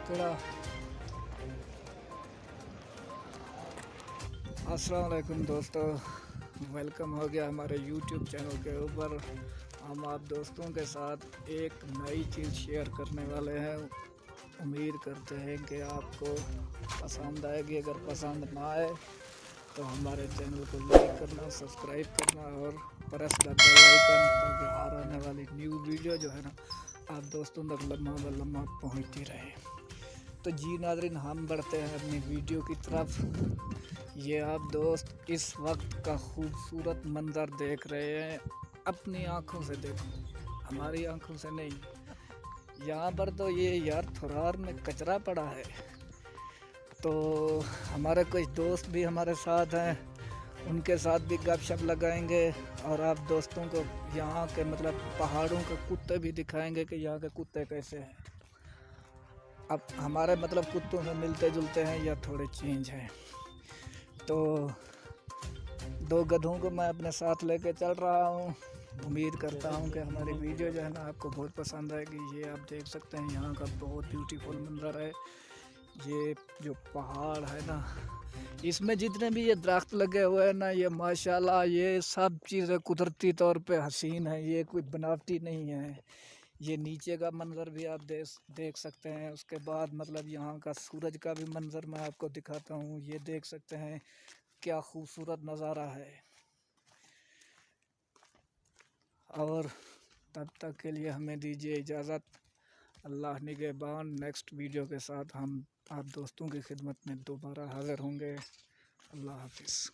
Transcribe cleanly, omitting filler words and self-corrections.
थोड़ा अस्सलाम वालेकुम दोस्तों, वेलकम हो गया हमारे YouTube चैनल के ऊपर। हम आप दोस्तों के साथ एक नई चीज़ शेयर करने वाले हैं। उम्मीद करते हैं कि आपको पसंद आएगी। अगर पसंद ना आए तो हमारे चैनल को लाइक करना, सब्सक्राइब करना और प्रेस द बेल आइकन, ताकि आने वाली न्यू वीडियो जो है ना आप दोस्तों तक लम्हा ब लम्हा पहुँचती रहे। तो जी नाज़रीन, हम बढ़ते हैं अपनी वीडियो की तरफ। ये आप दोस्त इस वक्त का खूबसूरत मंज़र देख रहे हैं, अपनी आँखों से देखो, हमारी आँखों से नहीं। यहाँ पर तो ये यार थोरार में कचरा पड़ा है। तो हमारे कुछ दोस्त भी हमारे साथ हैं, उनके साथ भी गपशप लगाएंगे और आप दोस्तों को यहाँ के मतलब पहाड़ों के कुत्ते भी दिखाएंगे कि यहाँ के कुत्ते कैसे हैं। अब हमारे मतलब कुत्तों से मिलते जुलते हैं या थोड़े चेंज हैं। तो दो गधों को मैं अपने साथ लेके चल रहा हूँ। उम्मीद करता हूँ कि हमारी वीडियो जो है ना आपको बहुत पसंद आएगी। ये आप देख सकते हैं यहाँ का बहुत ब्यूटीफुल मंजर है। ये जो पहाड़ है ना, इसमें जितने भी ये दरख्त लगे हुए हैं ना, ये माशाल्लाह ये सब चीज़ें कुदरती तौर पे हसीन है, ये कोई बनावटी नहीं है। ये नीचे का मंज़र भी आप देख सकते हैं। उसके बाद मतलब यहाँ का सूरज का भी मंज़र मैं आपको दिखाता हूँ। ये देख सकते हैं क्या खूबसूरत नज़ारा है। और तब तक के लिए हमें दीजिए इजाज़त। अल्लाह निगहबान। नेक्स्ट वीडियो के साथ हम आप दोस्तों की खिदमत में दोबारा हाज़िर होंगे। अल्लाह हाफिज़।